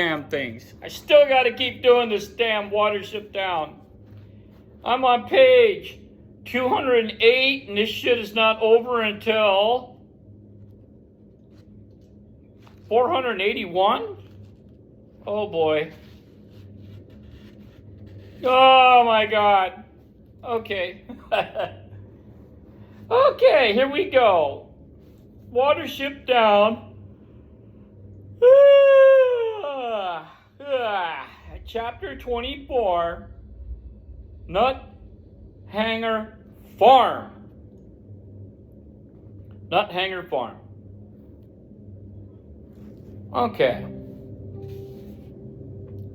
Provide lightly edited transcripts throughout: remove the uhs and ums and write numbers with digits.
damn things. I still got to keep doing this damn Watership down. I'm on page 208, and this shit is not over until 481? Oh boy. Oh my God. Okay. Okay, here we go. Watership down. Chapter 24, Nut Hanger Farm. Nut Hanger Farm. Okay.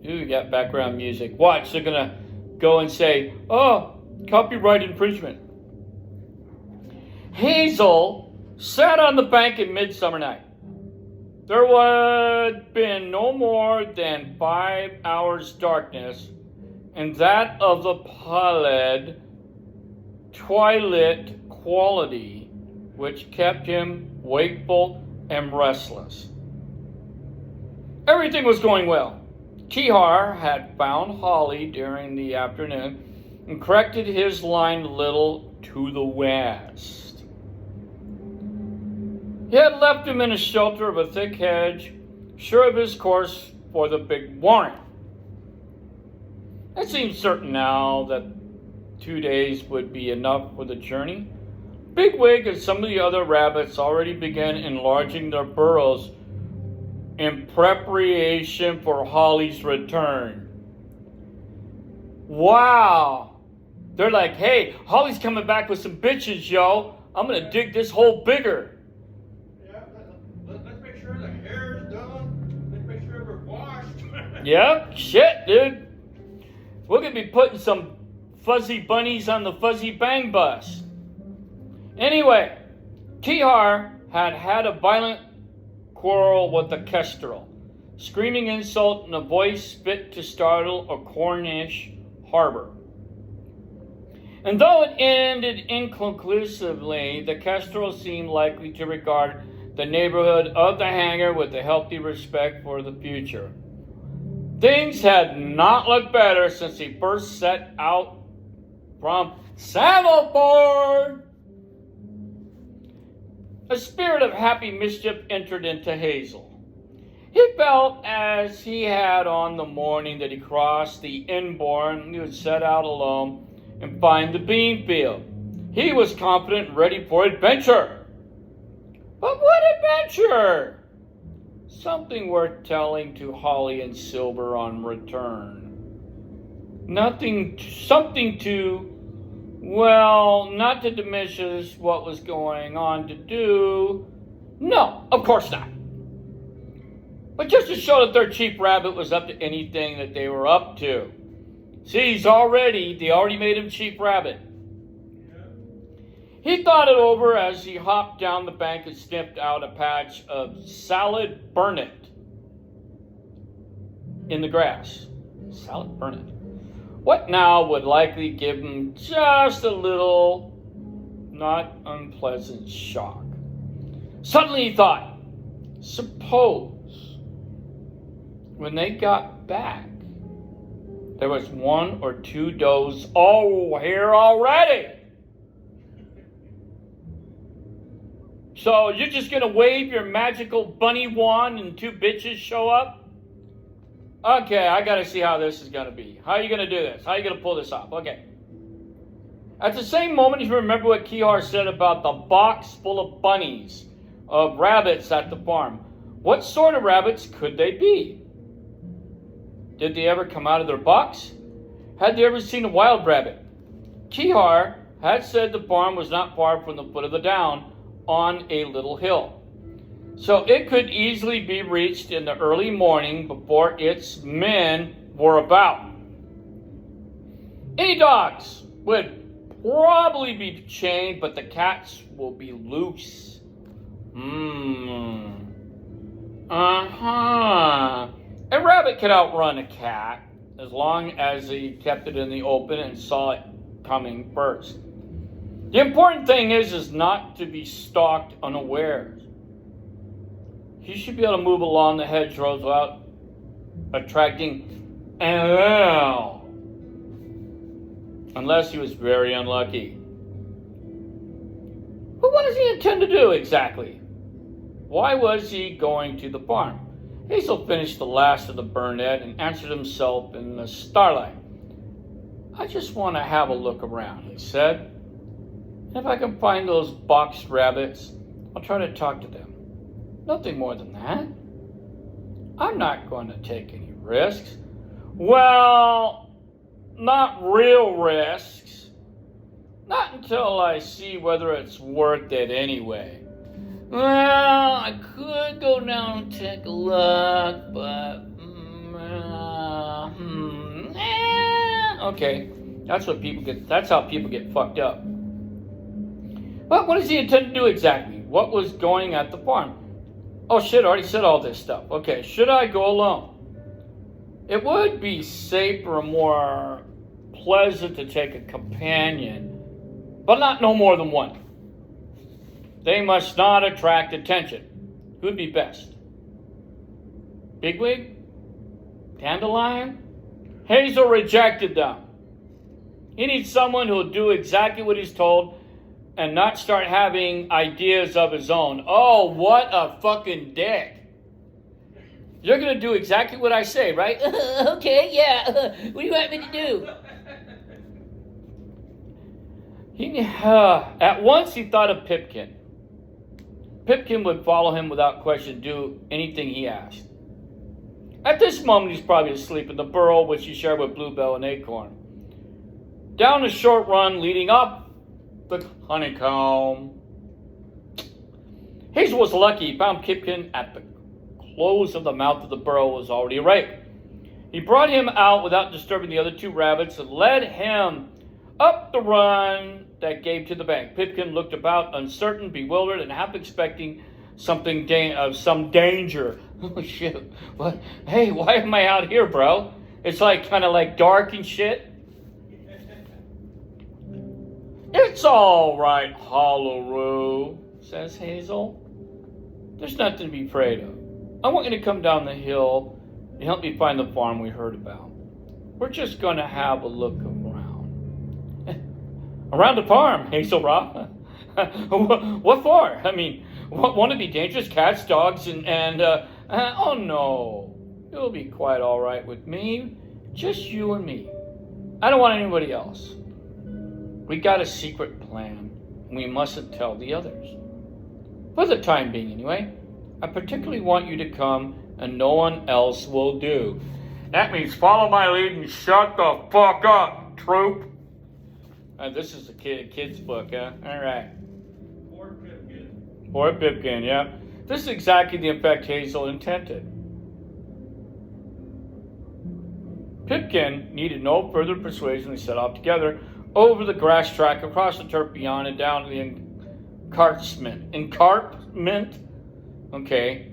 Ooh, we got background music. Watch, they're going to go and say, oh, copyright infringement. Hazel sat on the bank at midsummer night. There had been no more than 5 hours darkness, and that of the pallid twilight quality, which kept him wakeful and restless. Everything was going well. Tihar had found Holly during the afternoon and corrected his line a little to the west. He had left him in a shelter of a thick hedge, sure of his course for the big warren. It seemed certain now that 2 days would be enough for the journey. Bigwig and some of the other rabbits already began enlarging their burrows in preparation for Holly's return. Wow! They're like, hey, Holly's coming back with some bitches, yo. I'm gonna dig this hole bigger. Let's make sure the hair's done. Let's make sure we're washed. Yep, shit, dude. We're gonna be putting some fuzzy bunnies on the fuzzy bang bus. Anyway, Tihar had a violent quarrel with the kestrel, screaming insult in a voice fit to startle a Cornish harbor. And though it ended inconclusively, the kestrel seemed likely to regard the neighborhood of the hangar with a healthy respect for the future. Things had not looked better since he first set out from Saddleboard. A spirit of happy mischief entered into Hazel. He felt as he had on the morning that he crossed the inborn, he would set out alone and find the bean field. He was confident and ready for adventure. But what adventure? Something worth telling to Holly and Silver on return. Something to, well, not to diminish what was going on to do. No, of course not. But just to show that their chief rabbit was up to anything that they were up to. See, they already made him chief rabbit. He thought it over as he hopped down the bank and sniffed out a patch of salad burnet in the grass. Salad burnet. What now would likely give him just a little not unpleasant shock. Suddenly he thought, suppose when they got back, there was 1 or 2 does here already. So you're just going to wave your magical bunny wand and 2 bitches show up? Okay, I got to see how this is going to be. How are you going to do this? How are you going to pull this off? Okay. At the same moment, you remember what Tihar said about the box full of bunnies, of rabbits at the farm. What sort of rabbits could they be? Did they ever come out of their box? Had they ever seen a wild rabbit? Tihar had said the farm was not far from the foot of the down, on a little hill. So it could easily be reached in the early morning before its men were about. Any dogs would probably be chained, but the cats will be loose. A rabbit could outrun a cat as long as he kept it in the open and saw it coming first. The important thing is not to be stalked unawares. He should be able to move along the hedgerows without attracting animals. Unless he was very unlucky. But what does he intend to do exactly? Why was he going to the farm? Hazel finished the last of the Burnett and answered himself in the starlight. I just want to have a look around, he said. And if I can find those boxed rabbits, I'll try to talk to them. Nothing more than that. I'm not going to take any risks. Well, not real risks. Not until I see whether it's worth it anyway. Well, I could go down and take a look, but... Okay, that's how people get fucked up. But what does he intend to do exactly? What was going at the farm? Oh shit, I already said all this stuff. Okay, should I go alone? It would be safer and more pleasant to take a companion, but not no more than one. They must not attract attention. Who'd be best? Bigwig? Dandelion? Hazel rejected them. He needs someone who'll do exactly what he's told and not start having ideas of his own. Oh, what a fucking dick. You're going to do exactly what I say, right? Okay, yeah. What do you want me to do? At once he thought of Pipkin. Pipkin would follow him without question, do anything he asked. At this moment, he's probably asleep in the burrow which he shared with Bluebell and Acorn. Down the short run leading up the honeycomb. Hazel was lucky. He found Pipkin at the close of the mouth of the burrow was already awake. He brought him out without disturbing the other two rabbits and led him up the run that gave to the bank. Pipkin looked about, uncertain, bewildered, and half expecting some danger. Oh shit! What? Hey, why am I out here, bro? It's kind of like dark and shit. It's all right, Hollaroo, says Hazel. There's nothing to be afraid of. I want you to come down the hill and help me find the farm we heard about. We're just going to have a look around. Around the farm, Hazel Rock? What for? I mean, won't it be dangerous? Cats, dogs, and oh no. It'll be quite all right with me. Just you and me. I don't want anybody else. We got a secret plan. We mustn't tell the others. For the time being, anyway. I particularly want you to come, and no one else will do. That means follow my lead and shut the fuck up, troop. This is a kid's book, huh? All right. Poor Pipkin, yeah. This is exactly the effect Hazel intended. Pipkin needed no further persuasion. They set off together over the grass track, across the turf beyond, and down to the encarpment. Okay.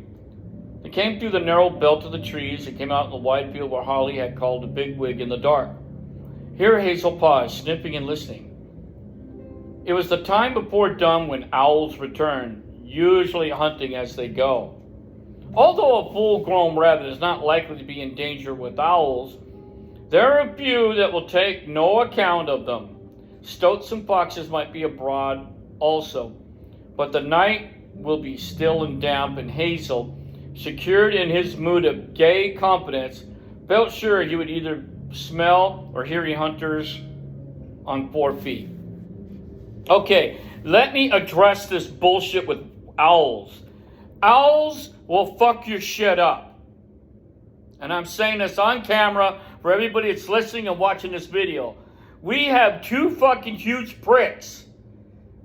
They came through the narrow belt of the trees. They came out in the wide field where Holly had called a bigwig in the dark. Here Hazel paused, sniffing and listening. It was the time before dawn when owls return, usually hunting as they go. Although a full-grown rabbit is not likely to be in danger with owls, there are a few that will take no account of them. Stoats and foxes might be abroad also, but the night will be still and damp, and Hazel, secured in his mood of gay confidence, felt sure he would either smell or hear hunters on 4 feet. Okay, let me address this bullshit with owls. Owls will fuck your shit up. And I'm saying this on camera for everybody that's listening and watching this video. We have 2 fucking huge pricks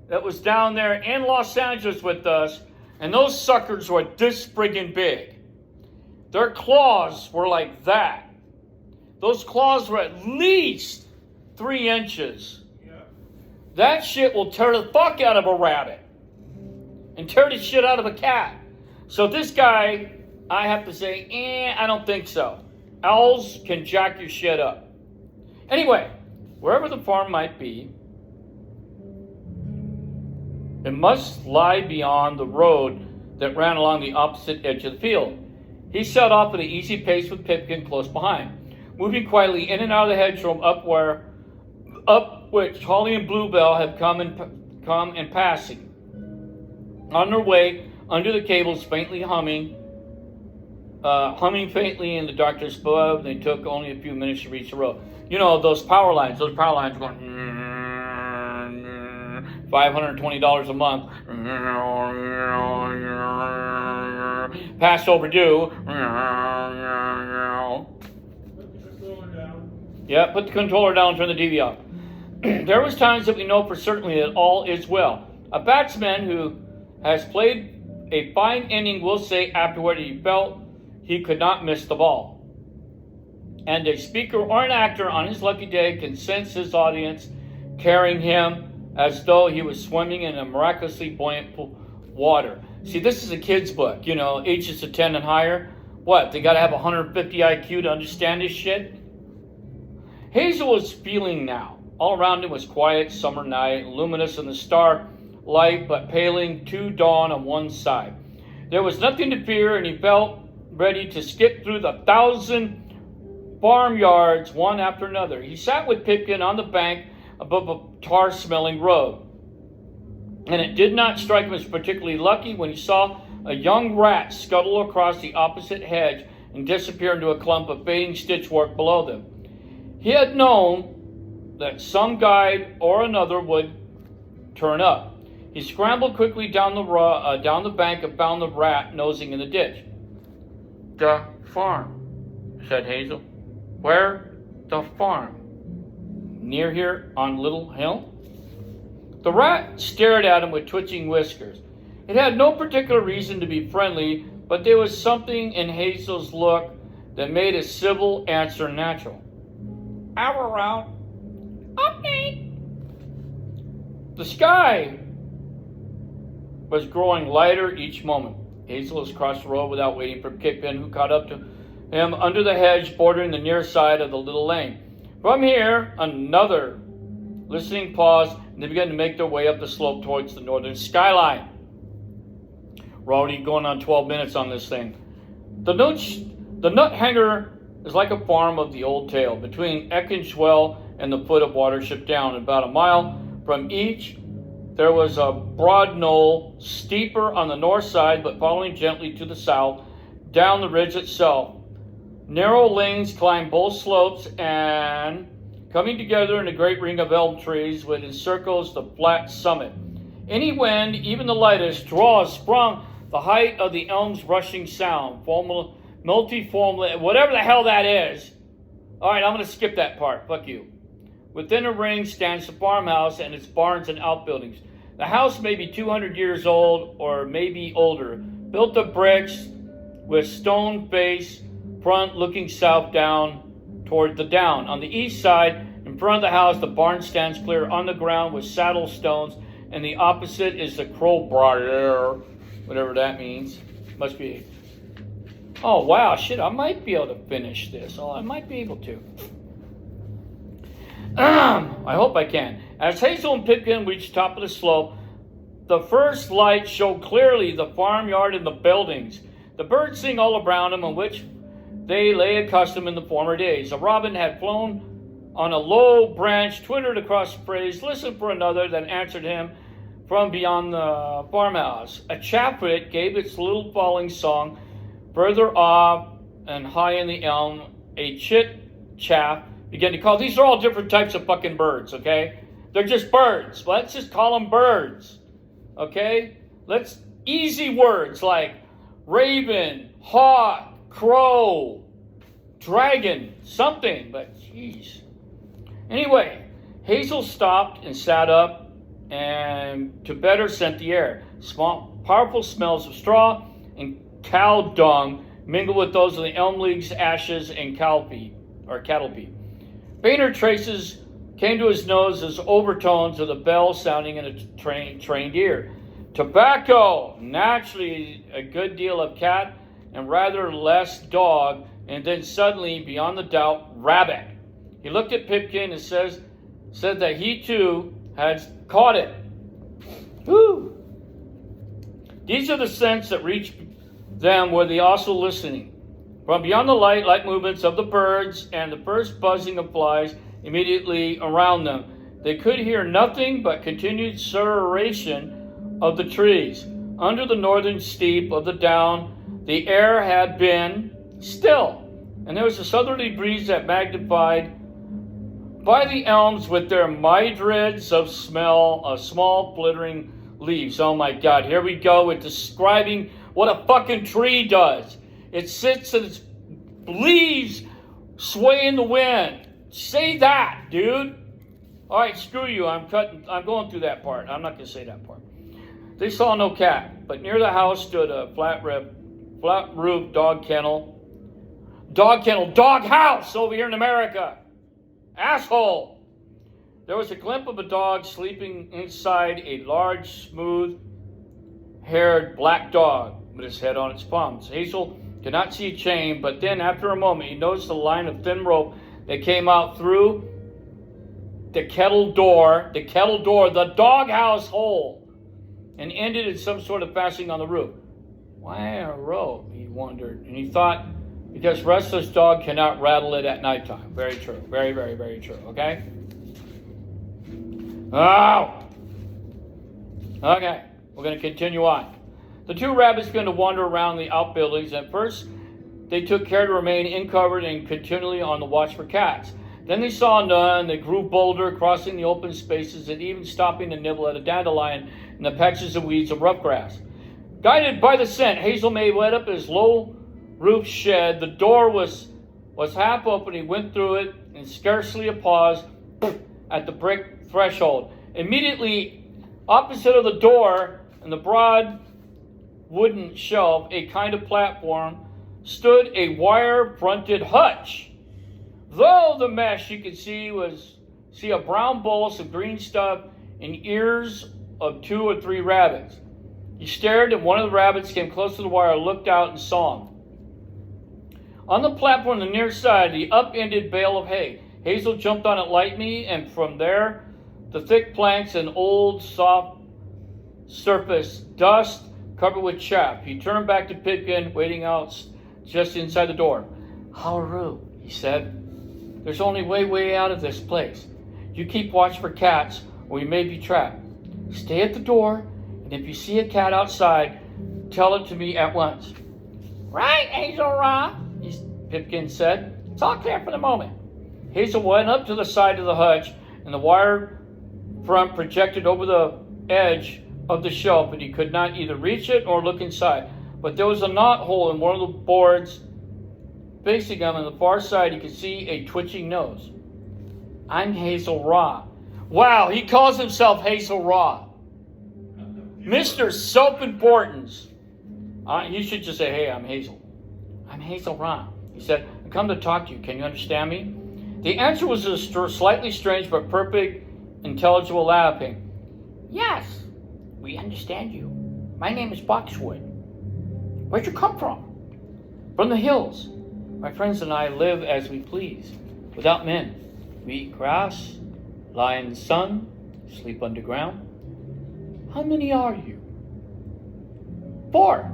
that was down there in Los Angeles with us, and those suckers were this friggin' big. Their claws were like that. Those claws were at least 3 inches. Yeah. That shit will tear the fuck out of a rabbit and tear the shit out of a cat. So this guy, I have to say, I don't think so. Owls can jack your shit up. Anyway, wherever the farm might be, it must lie beyond the road that ran along the opposite edge of the field. He set off at an easy pace with Pipkin close behind, moving quietly in and out of the hedgerow up which Holly and Bluebell had come in passing. On their way, under the cables, humming faintly in the darkness above. They took only a few minutes to reach the road. You know, those power lines going $520 a month. Past overdue. Yeah, put the controller down, turn the TV off. There was times that we know for certainly that all is well. A batsman who has played a fine inning will say afterward he felt he could not miss the ball. And a speaker or an actor on his lucky day can sense his audience carrying him as though he was swimming in a miraculously buoyant water. See, this is a kid's book, you know, ages of 10 and higher. What, they got to have 150 IQ to understand this shit? Hazel was feeling now. All around him was quiet summer night, luminous in the starlight, but paling to dawn on one side. There was nothing to fear, and he felt ready to skip through the 1,000 farmyards one after another. He sat with Pipkin on the bank above a tar-smelling road, and it did not strike him as particularly lucky when he saw a young rat scuttle across the opposite hedge and disappear into a clump of fading stitchwork below them. He had known that some guide or another would turn up. He scrambled quickly down the bank and found the rat nosing in the ditch. "The farm," said Hazel. "Where? The farm? Near here on Little Hill?" The rat stared at him with twitching whiskers. It had no particular reason to be friendly, but there was something in Hazel's look that made a civil answer natural. "Hour around. Okay." The sky was growing lighter each moment. Hazel was across the road without waiting for Pipkin, who caught up to him under the hedge bordering the near side of the little lane. From here, another listening pause, and they began to make their way up the slope towards the northern skyline. We're already going on 12 minutes on this thing. The nut hanger is like a farm of the old tale, between Eckenswell and the foot of Watership Down. About a mile from each, there was a broad knoll, steeper on the north side, but following gently to the south, down the ridge itself. Narrow lanes climbed both slopes and, coming together in a great ring of elm trees, which encircles the flat summit. Any wind, even the lightest, draws from the height of the elm's rushing sound, multiform, whatever the hell that is. All right, I'm going to skip that part. Fuck you. Within a ring stands the farmhouse and its barns and outbuildings. The house may be 200 years old or maybe older, built of bricks with stone face, front looking south down toward the down. On the east side, in front of the house, the barn stands clear on the ground with saddle stones, and the opposite is the crowbar, whatever that means. Must be. Oh, wow, shit, I might be able to finish this. Oh, I might be able to. I hope I can. As Hazel and Pipkin reached the top of the slope, the first light showed clearly the farmyard and the buildings. The birds sing all around them, on which they lay accustomed in the former days. A robin had flown on a low branch, twittered across the phrase, listened for another, then answered him from beyond the farmhouse. A chaplet gave its little falling song. Further off and high in the elm, a chit-chaff began to call. These are all different types of fucking birds, okay? They're just birds. Let's just call them birds, okay? Easy words like raven, hawk, crow, dragon, something, but jeez. Anyway, Hazel stopped and sat up and to better scent the air. Small, powerful smells of straw and cow dung mingled with those of the elm leaves, ashes, and cattle pee. Fainter traces came to his nose as overtones of the bell sounding in a trained ear. Tobacco, naturally a good deal of cat and rather less dog, and then suddenly, beyond the doubt, rabbit. He looked at Pipkin and said that he too had caught it. Whew. These are the scents that reached them were they also listening. From beyond the light movements of the birds and the first buzzing of flies immediately around them, they could hear nothing but continued susurration of the trees. Under the northern steep of the down, the air had been still, and there was a southerly breeze that magnified by the elms with their myriads of small glittering leaves. Oh my God, here we go with describing what a fucking tree does. It sits and its leaves sway in the wind. Say that, dude. All right, screw you. I'm going through that part. I'm not going to say that part. They saw no cat, but near the house stood a flat roof dog kennel. Dog house over here in America. Asshole. There was a glimpse of a dog sleeping inside a large, smooth-haired black dog with his head on its palms. Hazel could not see a chain, but then after a moment he noticed a line of thin rope that came out through the kettle door, the doghouse hole, and ended in some sort of fastening on the roof. Why a rope? He wondered, and he thought, because restless dog cannot rattle it at nighttime. Very true. Very, very, very true. Okay? Oh! Okay, we're going to continue on. The two rabbits began to wander around the outbuildings. At first, they took care to remain uncovered and continually on the watch for cats. Then they saw none. They grew bolder, crossing the open spaces and even stopping to nibble at a dandelion in the patches of weeds of rough grass. Guided by the scent, Hazel May went up his low roof shed. The door was half open. He went through it and scarcely a pause at the brick threshold. Immediately opposite of the door, in the broad wooden shelf, a kind of platform, stood a wire-fronted hutch. Though the mesh you could see a brown bowl, some green stuff, and ears of 2 or 3 rabbits. He stared, and one of the rabbits came close to the wire, looked out, and saw him. On the platform on the near side, the upended bale of hay. Hazel jumped on it lightly, and from there, the thick planks and old soft surface, dust covered with chaff. He turned back to Pipkin, waiting out just inside the door. "Haru," he said, "there's only way out of this place. You keep watch for cats, or we may be trapped. Stay at the door, and if you see a cat outside, tell it to me at once." "Right, Hazel Ra," Pipkin said. "It's all clear for the moment." Hazel went up to the side of the hutch, and the wire front projected over the edge of the shelf, but he could not either reach it or look inside. But there was a knot hole in one of the boards facing him. On the far side, he could see a twitching nose. "I'm Hazel Ra." Wow, he calls himself Hazel Ra. Mr. Self-Importance. You should just say, "Hey, I'm Hazel." "I'm Hazel Ra," he said. "I come to talk to you. Can you understand me?" The answer was a slightly strange but perfect, intelligible laughing. "Yes, we understand you. My name is Boxwood." "Where'd you come from?" "From the hills. My friends and I live as we please, without men. We eat grass, lie in the sun, sleep underground." "How many are you?" "4.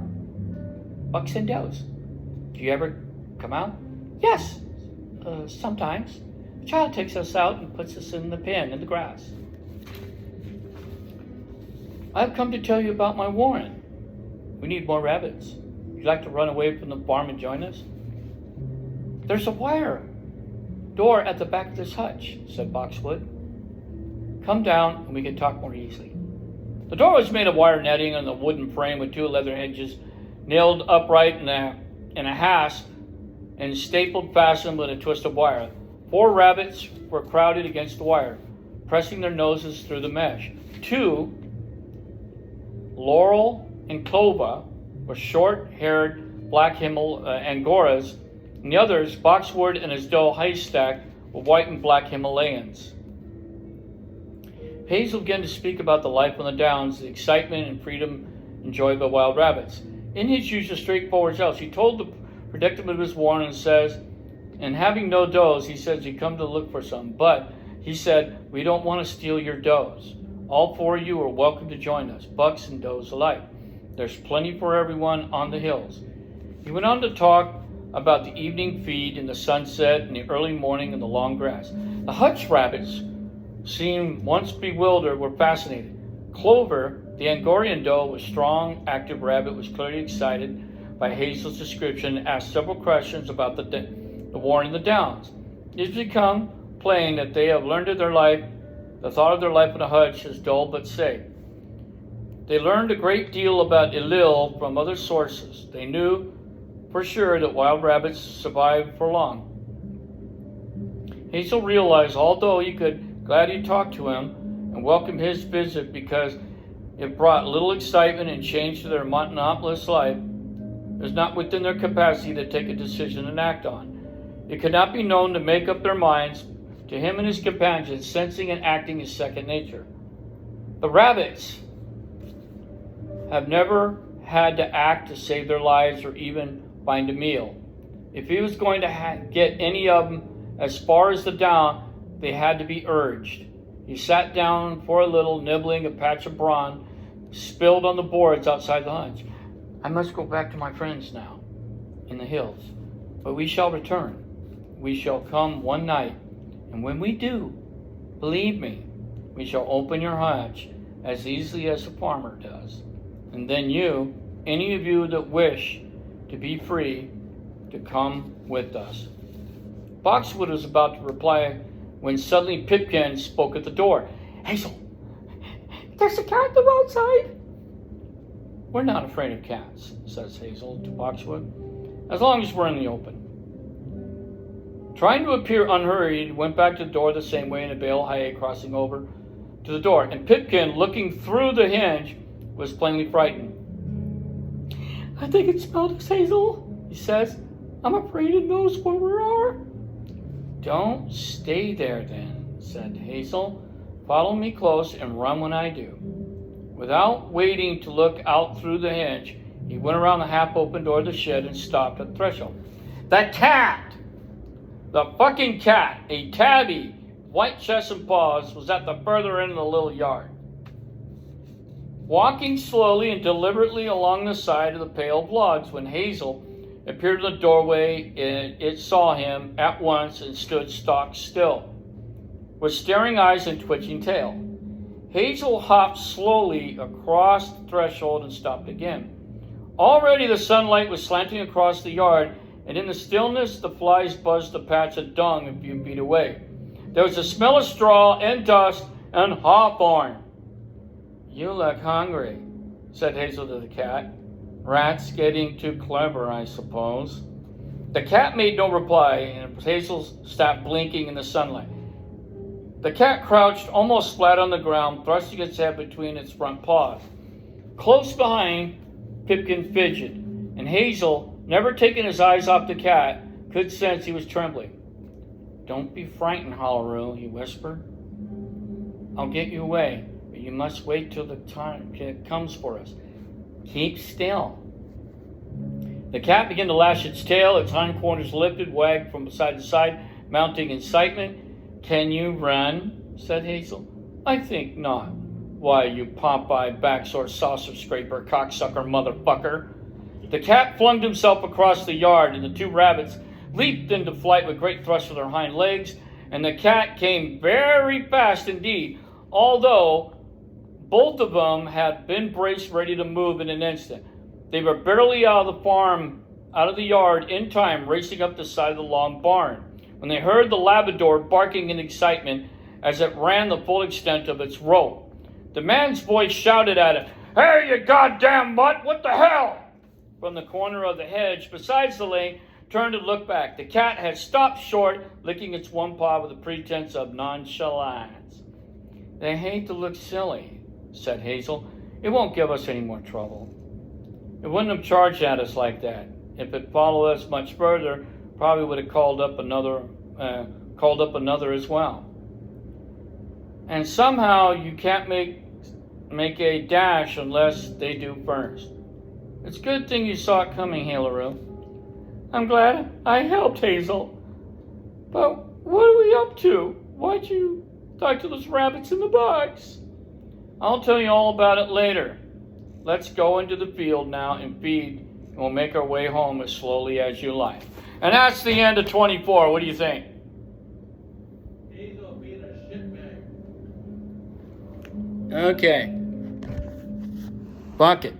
Bucks and does. Do you ever come out?" "Yes, sometimes. The child takes us out and puts us in the pen in the grass." "I've come to tell you about my warren. We need more rabbits. Would you like to run away from the farm and join us?" "There's a wire door at the back of this hutch," said Boxwood. "Come down and we can talk more easily." The door was made of wire netting on a wooden frame with 2 leather hinges nailed upright in a hasp and stapled fastened with a twist of wire. 4 rabbits were crowded against the wire, pressing their noses through the mesh. 2, Laurel and Clova, were short-haired black Angoras, and the others, Boxwood and his doe Haystack, were white and black Himalayans. Hazel began to speak about the life on the downs, the excitement and freedom enjoyed by wild rabbits. In his usual straightforward self, he told the predicament of his warren and says, and having no does, he says, "You come to look for some, but," he said, "we don't want to steal your does. All 4 of you are welcome to join us, bucks and does alike. There's plenty for everyone on the hills." He went on to talk about the evening feed and the sunset and the early morning and the long grass. The hutch rabbits, seen once bewildered, were fascinated. Clover, the Angorian doe, was strong, active rabbit, was clearly excited by Hazel's description and asked several questions about the war in the downs. It has become plain that they have learned of their life. The thought of their life in a hutch is dull but safe. They learned a great deal about Elil from other sources. They knew for sure that wild rabbits survive for long. Hazel realized, although he could gladly talk to him and welcome his visit because it brought little excitement and change to their monotonous life, it was not within their capacity to take a decision and act on. It could not be known to make up their minds. To him and his companions, sensing and acting is second nature. The rabbits have never had to act to save their lives or even find a meal. If he was going to get any of them as far as the down, they had to be urged. He sat down for a little, nibbling a patch of brawn spilled on the boards outside the hutch. I must go back to my friends now in the hills, but we shall return. We shall come one night, and when we do, believe me, we shall open your hutch as easily as a farmer does. And then you, any of you that wish to be free, to come with us. Boxwood was about to reply when suddenly Pipkin spoke at the door. Hazel, there's a cat outside. We're not afraid of cats, says Hazel to Boxwood, as long as we're in the open. Trying to appear unhurried, he went back to the door the same way in a bale of hay, crossing over to the door. And Pipkin, looking through the hinge, was plainly frightened. I think it smelled us, Hazel, he says. I'm afraid it knows where we are. Don't stay there then, said Hazel. Follow me close and run when I do. Without waiting to look out through the hinge, he went around the half-open door of the shed and stopped at the threshold. That cat! The fucking cat, a tabby, white chest and paws, was at the further end of the little yard. Walking slowly and deliberately along the side of the pile of logs, when Hazel appeared in the doorway, it saw him at once and stood stock still, with staring eyes and twitching tail. Hazel hopped slowly across the threshold and stopped again. Already the sunlight was slanting across the yard, and in the stillness the flies buzzed a patch of dung a few feet away. There was a smell of straw and dust and hawthorn. You look hungry, said Hazel to the cat. Rats getting too clever, I suppose. The cat made no reply, and Hazel stopped blinking in the sunlight. The cat crouched almost flat on the ground, thrusting its head between its front paws. Close behind, Pipkin fidgeted, and Hazel, never taking his eyes off the cat, could sense he was trembling. Don't be frightened, Hollaroo, he whispered. I'll get you away, but you must wait till the time comes for us. Keep still. The cat began to lash its tail, its hindquarters lifted, wagged from side to side, mounting incitement. Can you run? Said Hazel. I think not. Why, you Popeye, backsore, saucer scraper, cocksucker, motherfucker. The cat flung himself across the yard, and the two rabbits leaped into flight with great thrusts of their hind legs, and the cat came very fast indeed, although both of them had been braced ready to move in an instant. They were barely out of the yard in time, racing up the side of the long barn, when they heard the Labrador barking in excitement as it ran the full extent of its rope. The man's voice shouted at it, Hey, you goddamn mutt, what the hell? From the corner of the hedge besides the lane, turned and looked back. The cat had stopped short, licking its one paw with a pretense of nonchalance. They hate to look silly, said Hazel. It won't give us any more trouble. It wouldn't have charged at us like that. If it followed us much further, probably would have called up another as well. And somehow you can't make a dash unless they do first. It's a good thing you saw it coming, Hillaroo. I'm glad I helped, Hazel. But what are we up to? Why'd you talk to those rabbits in the box? I'll tell you all about it later. Let's go into the field now and feed, and we'll make our way home as slowly as you like. And that's the end of 24. What do you think? Hazel being a shitbag. Okay. Bucket.